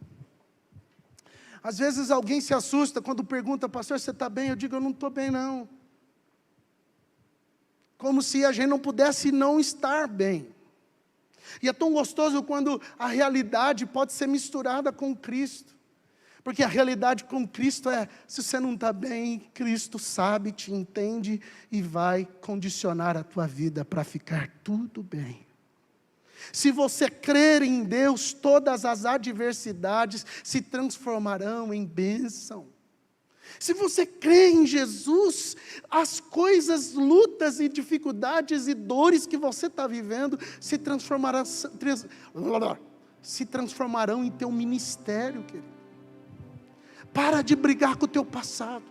Às vezes alguém se assusta quando pergunta, pastor, você está bem? Eu digo, eu não estou bem não. Como se a gente não pudesse não estar bem. E é tão gostoso quando a realidade pode ser misturada com Cristo. Porque a realidade com Cristo é, se você não está bem, Cristo sabe, te entende e vai condicionar a tua vida para ficar tudo bem. Se você crer em Deus, todas as adversidades se transformarão em bênção. Se você crê em Jesus, as coisas, lutas e dificuldades e dores que você está vivendo se transformarão em teu ministério, querido. Para de brigar com o teu passado.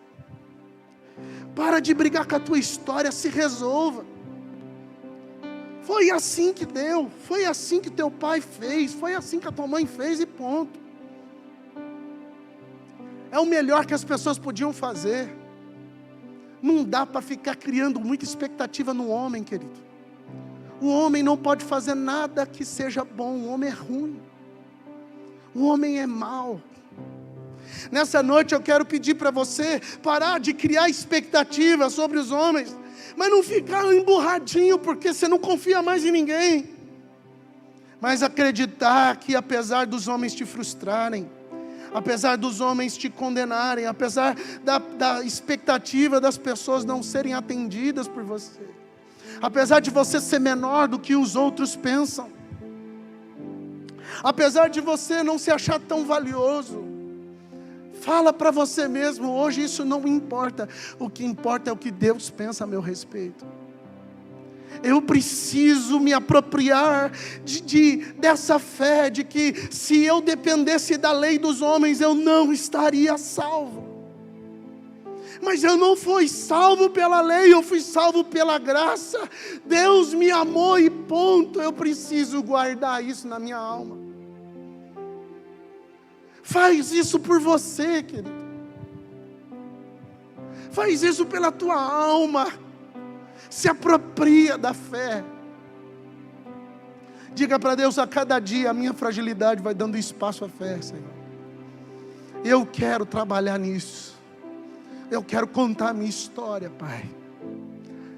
Para de brigar com a tua história, se resolva. Foi assim que deu, foi assim que teu pai fez, foi assim que a tua mãe fez e ponto. É o melhor que as pessoas podiam fazer. Não dá para ficar criando muita expectativa no homem, querido. O homem não pode fazer nada que seja bom, o homem é ruim. O homem é mau. Nessa noite eu quero pedir para você parar de criar expectativas sobre os homens, mas não ficar emburradinho porque você não confia mais em ninguém, mas acreditar que apesar dos homens te frustrarem, apesar dos homens te condenarem, apesar da expectativa das pessoas não serem atendidas por você, apesar de você ser menor do que os outros pensam, apesar de você não se achar tão valioso, fala para você mesmo, hoje isso não importa, o que importa é o que Deus pensa a meu respeito. Eu preciso me apropriar dessa fé, de que se eu dependesse da lei dos homens, eu não estaria salvo. Mas eu não fui salvo pela lei, eu fui salvo pela graça. Deus me amou e ponto, eu preciso guardar isso na minha alma. Faz isso por você, querido. Faz isso pela tua alma. Se apropria da fé. Diga para Deus, a cada dia a minha fragilidade vai dando espaço à fé, Senhor. Eu quero trabalhar nisso. Eu quero contar a minha história, Pai.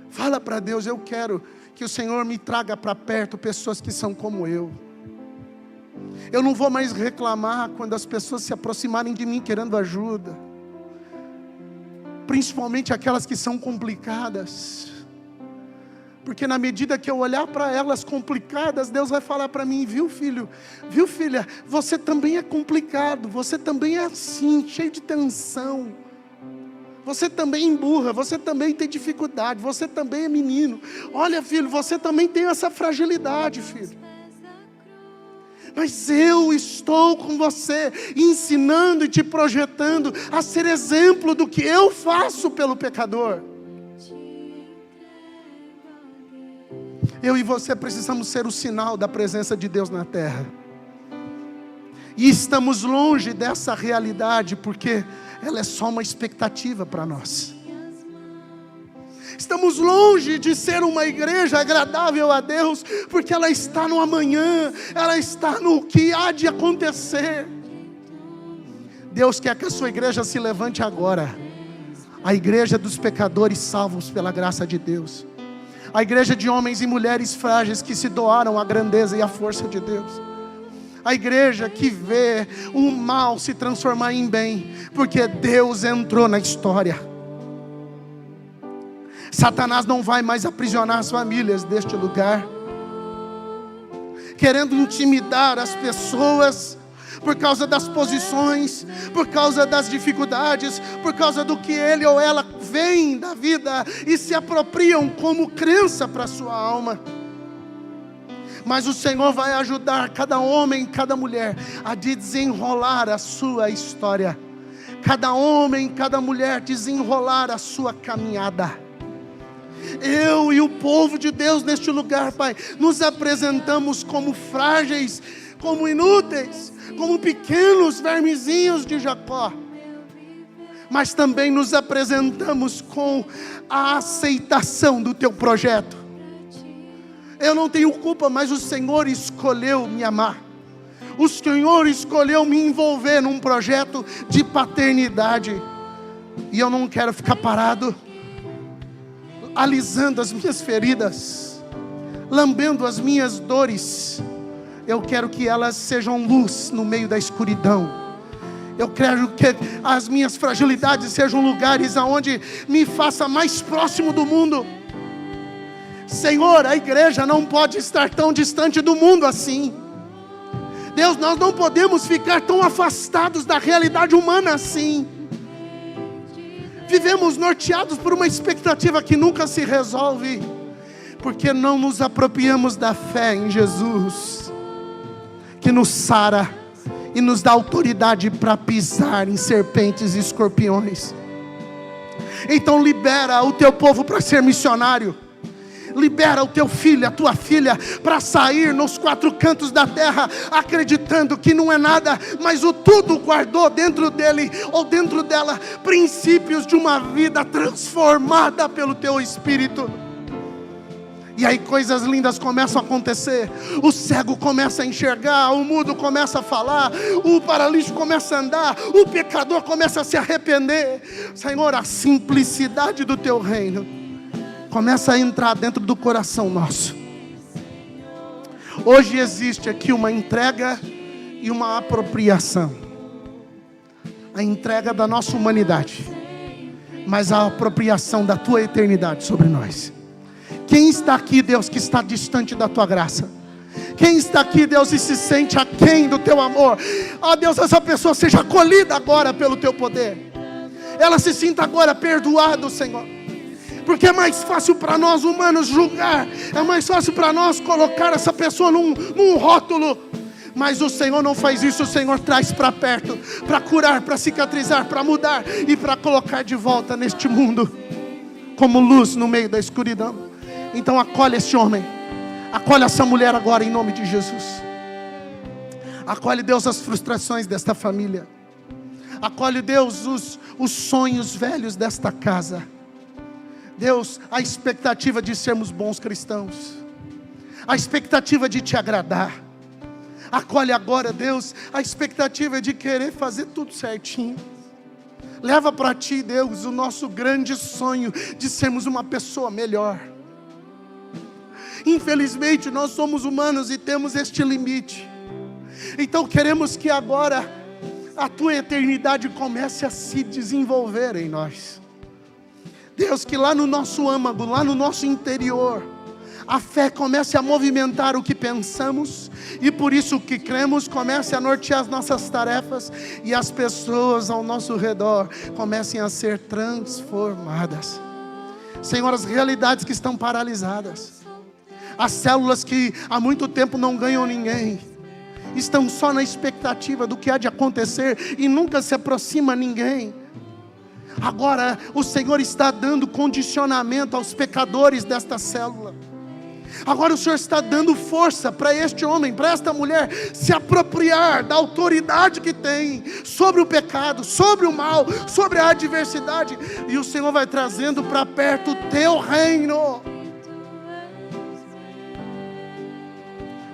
Fala para Deus, eu quero que o Senhor me traga para perto pessoas que são como eu. Eu não vou mais reclamar quando as pessoas se aproximarem de mim querendo ajuda. Principalmente aquelas que são complicadas. Porque na medida que eu olhar para elas complicadas, Deus vai falar para mim, viu filho, viu filha, você também é complicado, você também é assim, cheio de tensão. Você também emburra, você também tem dificuldade, você também é menino. Olha filho, você também tem essa fragilidade, filho. Mas eu estou com você, ensinando e te projetando a ser exemplo do que eu faço pelo pecador. Eu e você precisamos ser o sinal da presença de Deus na terra. E estamos longe dessa realidade, porque ela é só uma expectativa para nós. Estamos longe de ser uma igreja agradável a Deus, porque ela está no amanhã, ela está no que há de acontecer. Deus quer que a sua igreja se levante agora, a igreja dos pecadores salvos pela graça de Deus, a igreja de homens e mulheres frágeis que se doaram à grandeza e à força de Deus, A igreja que vê o mal se transformar em bem, porque Deus entrou na história. Satanás não vai mais aprisionar as famílias deste lugar, querendo intimidar as pessoas por causa das posições, por causa das dificuldades, por causa do que ele ou ela vem da vida e se apropriam como crença para a sua alma. Mas o Senhor vai ajudar cada homem, cada mulher a desenrolar a sua história, cada homem, cada mulher desenrolar a sua caminhada. Eu e o povo de Deus neste lugar, Pai, nos apresentamos como frágeis, como inúteis, como pequenos vermezinhos de Jacó, mas também nos apresentamos com a aceitação do Teu projeto. Eu não tenho culpa, mas o Senhor escolheu me amar. O Senhor escolheu me envolver num projeto de paternidade. E eu não quero ficar parado, alisando as minhas feridas, lambendo as minhas dores. Eu quero que elas sejam luz no meio da escuridão. Eu quero que as minhas fragilidades sejam lugares aonde me faça mais próximo do mundo. Senhor, a igreja não pode estar tão distante do mundo assim. Deus, nós não podemos ficar tão afastados da realidade humana assim. Vivemos norteados por uma expectativa que nunca se resolve, porque não nos apropriamos da fé em Jesus, que nos sara e nos dá autoridade para pisar em serpentes e escorpiões. Então libera o teu povo para ser missionário. Libera o teu filho, a tua filha, para sair nos quatro cantos da terra, acreditando que não é nada, mas o tudo guardou dentro dele, ou dentro dela, princípios de uma vida transformada pelo teu Espírito. E aí coisas lindas começam a acontecer. O cego começa a enxergar, o mudo começa a falar, o paralítico começa a andar, o pecador começa a se arrepender. Senhor, a simplicidade do teu reino começa a entrar dentro do coração nosso. Hoje existe aqui uma entrega e uma apropriação. A entrega da nossa humanidade, mas a apropriação da tua eternidade sobre nós. Quem está aqui, Deus, que está distante da tua graça? Quem está aqui, Deus, e se sente aquém do teu amor? Ó Deus, essa pessoa seja acolhida agora pelo teu poder. Ela se sinta agora perdoada, Senhor. Porque é mais fácil para nós humanos julgar, é mais fácil para nós colocar essa pessoa num rótulo. Mas o Senhor não faz isso. O Senhor traz para perto, para curar, para cicatrizar, para mudar e para colocar de volta neste mundo como luz no meio da escuridão. Então acolhe esse homem, acolhe essa mulher agora em nome de Jesus. Acolhe, Deus, as frustrações desta família. Acolhe, Deus, os sonhos velhos desta casa. Deus, a expectativa de sermos bons cristãos, a expectativa de te agradar. Acolhe agora, Deus, a expectativa de querer fazer tudo certinho. Leva para ti, Deus, o nosso grande sonho de sermos uma pessoa melhor. Infelizmente nós somos humanos e temos este limite. Então queremos que agora a tua eternidade comece a se desenvolver em nós. Deus, que lá no nosso âmago, lá no nosso interior, a fé comece a movimentar o que pensamos, e por isso o que cremos comece a nortear as nossas tarefas, e as pessoas ao nosso redor comecem a ser transformadas. Senhor, as realidades que estão paralisadas, as células que há muito tempo não ganham ninguém, estão só na expectativa do que há de acontecer e nunca se aproxima ninguém. Agora o Senhor está dando condicionamento aos pecadores desta célula. Agora o Senhor está dando força para este homem, para esta mulher se apropriar da autoridade que tem sobre o pecado, sobre o mal, sobre a adversidade. E o Senhor vai trazendo para perto o teu reino.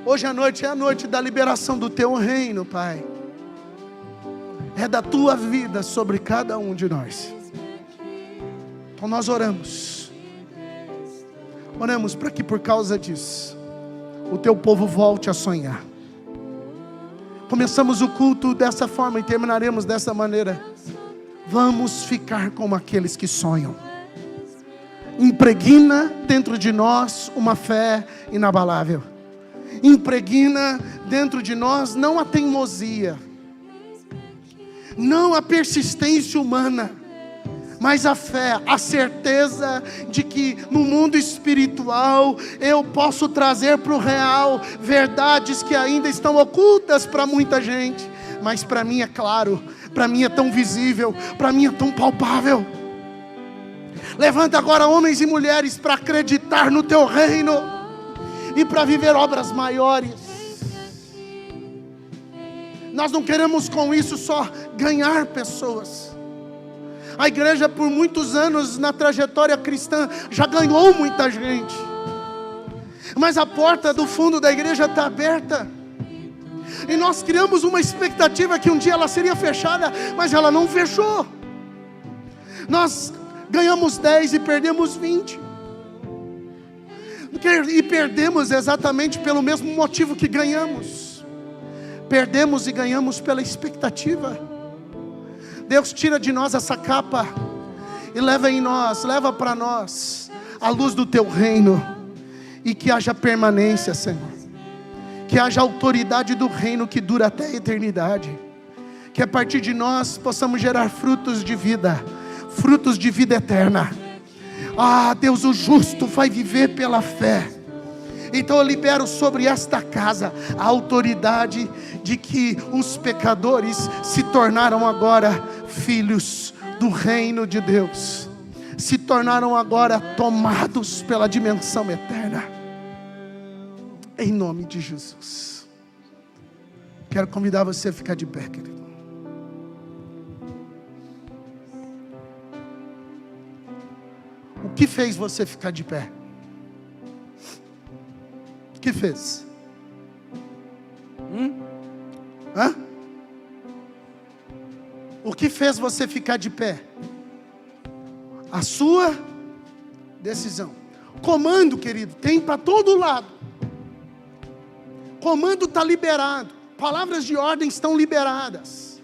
Hoje à noite é a noite da liberação do teu reino, Pai. É da tua vida sobre cada um de nós. Então nós oramos. Oramos para que por causa disso o teu povo volte a sonhar. Começamos o culto dessa forma e terminaremos dessa maneira. Vamos ficar como aqueles que sonham. Impregna dentro de nós uma fé inabalável. Impregna dentro de nós não a teimosia, não a persistência humana, mas a fé, a certeza de que no mundo espiritual eu posso trazer para o real verdades que ainda estão ocultas para muita gente, mas para mim é claro, para mim é tão visível, para mim é tão palpável. Levanta agora homens e mulheres para acreditar no teu reino e para viver obras maiores. Nós não queremos com isso só ganhar pessoas. A igreja por muitos anos na trajetória cristã já ganhou muita gente, mas a porta do fundo da igreja está aberta. E nós criamos uma expectativa que um dia ela seria fechada, mas ela não fechou. Nós ganhamos 10 e perdemos 20. E perdemos exatamente pelo mesmo motivo que ganhamos. Perdemos e ganhamos pela expectativa. Deus tira de nós essa capa e leva para nós a luz do teu reino. E que haja permanência, Senhor. Que haja autoridade do reino que dura até a eternidade. Que a partir de nós possamos gerar frutos de vida eterna. Ah, Deus, o justo vai viver pela fé. Então eu libero sobre esta casa a autoridade de que os pecadores se tornaram agora filhos do reino de Deus. Se tornaram agora tomados pela dimensão eterna. Em nome de Jesus. Quero convidar você a ficar de pé, querido. O que fez você ficar de pé? O que fez? Hã? O que fez você ficar de pé? A sua decisão. Comando, querido, tem para todo lado. Comando está liberado. Palavras de ordem estão liberadas.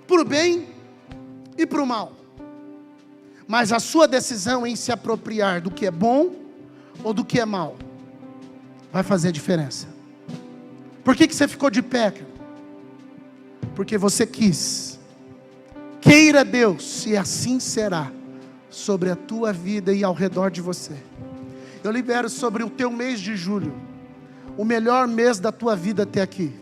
Para o bem e para o mal. Mas a sua decisão em se apropriar do que é bom ou do que é mal vai fazer a diferença. Por que você ficou de pé? Porque você quis. Queira Deus, e assim será sobre a tua vida e ao redor de você. Eu libero sobre o teu mês de julho, o melhor mês da tua vida até aqui.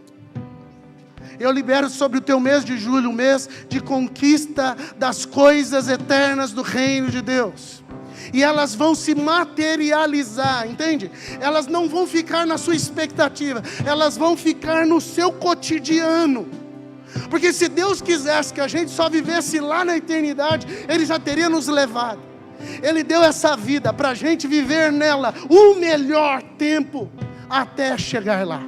Eu libero sobre o teu mês de julho, um mês de conquista das coisas eternas do reino de Deus. E elas vão se materializar, entende? Elas não vão ficar na sua expectativa, elas vão ficar no seu cotidiano. Porque se Deus quisesse que a gente só vivesse lá na eternidade, Ele já teria nos levado. Ele deu essa vida para a gente viver nela o melhor tempo até chegar lá.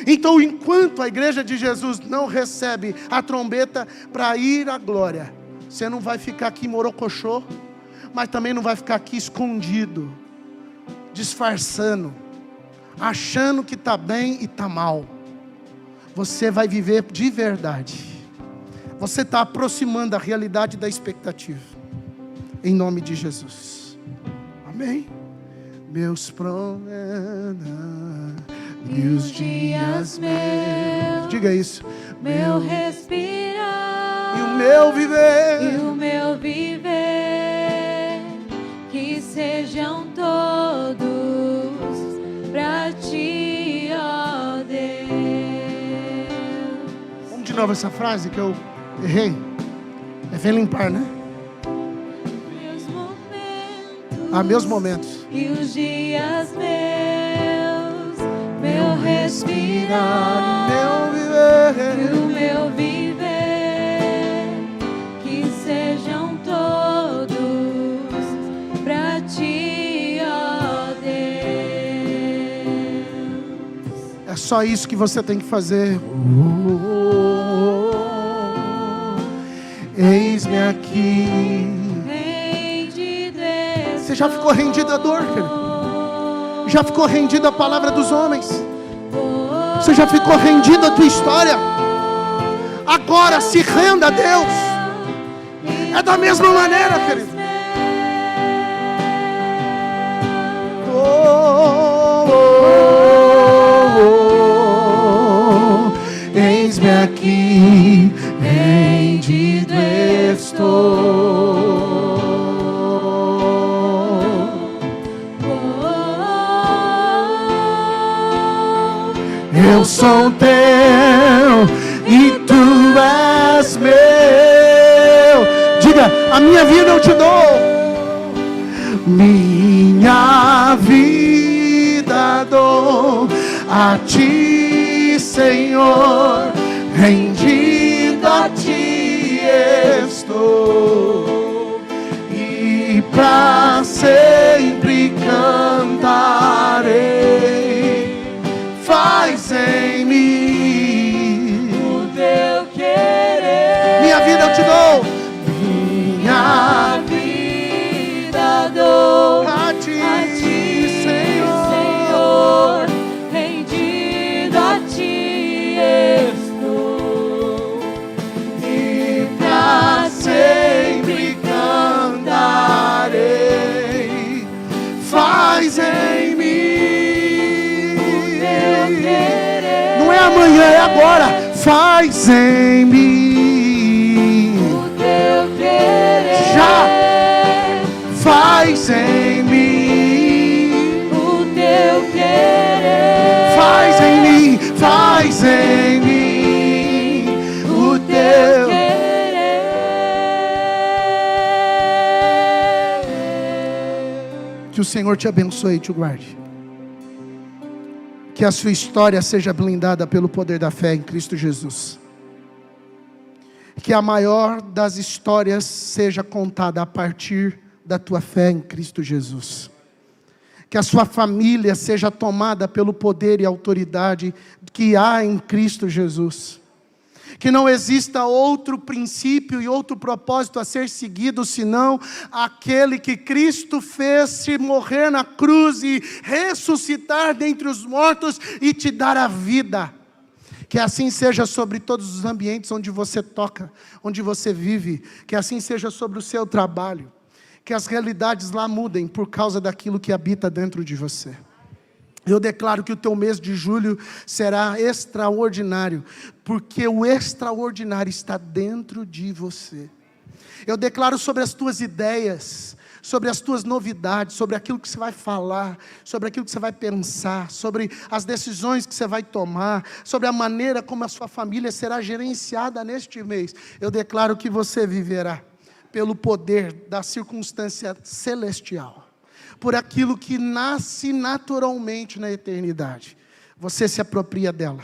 Então, enquanto a igreja de Jesus não recebe a trombeta para ir à glória, você não vai ficar aqui morocochô, mas também não vai ficar aqui escondido, disfarçando, achando que está bem e está mal. Você vai viver de verdade. Você está aproximando a realidade da expectativa. Em nome de Jesus. Amém? Meus promessas e os dias meus. Diga isso. Meu respirar e o meu viver. E o meu viver. Que sejam todos pra ti, ó Deus. Vamos de novo essa frase que eu errei. É vem limpar, né? Meus momentos. E os dias meus. Meu respirar. Meu viver. E o meu viver. Que sejam todos pra ti, ó Deus. É só isso que você tem que fazer. Eis-me aqui. Você já ficou rendido à dor, querido? Já ficou rendido à palavra dos homens? Você já ficou rendido à tua história? Agora se renda a Deus. É da mesma maneira, querido. Eis-me aqui, rendido estou. Eu sou teu e tu és meu. Diga, a minha vida eu te dou. Minha vida dou a ti, Senhor, rendido a ti estou, e pra sempre cantarei. Faz em mim o teu querer. minha vida eu te dou. Minha vida dou a ti, Senhor, rendido a ti estou, e pra sempre cantarei. Faz em mim. Não é amanhã, é agora. Faz em mim o teu querer. já. Faz em mim o teu querer. Faz em mim, faz em mim o teu querer. Que o Senhor te abençoe e te guarde. Que a sua história seja blindada pelo poder da fé em Cristo Jesus. Que a maior das histórias seja contada a partir da tua fé em Cristo Jesus. Que a sua família seja tomada pelo poder e autoridade que há em Cristo Jesus. Que não exista outro princípio e outro propósito a ser seguido, senão aquele que Cristo fez se morrer na cruz e ressuscitar dentre os mortos e te dar a vida. Que assim seja sobre todos os ambientes onde você toca, onde você vive. Que assim seja sobre o seu trabalho. Que as realidades lá mudem por causa daquilo que habita dentro de você. Eu declaro que o teu mês de julho será extraordinário, porque o extraordinário está dentro de você. Eu declaro sobre as tuas ideias, sobre as tuas novidades, sobre aquilo que você vai falar, sobre aquilo que você vai pensar, sobre as decisões que você vai tomar, sobre a maneira como a sua família será gerenciada neste mês. Eu declaro que você viverá pelo poder da circunstância celestial. Por aquilo que nasce naturalmente na eternidade. Você se apropria dela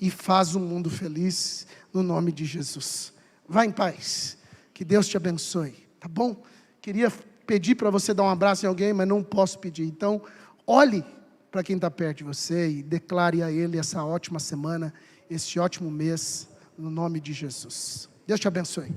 e faz o mundo feliz no nome de Jesus. Vá em paz. Que Deus te abençoe. Tá bom? Queria pedir para você dar um abraço em alguém, mas não posso pedir. Então, olhe para quem está perto de você e declare a ele essa ótima semana, esse ótimo mês, no nome de Jesus. Deus te abençoe.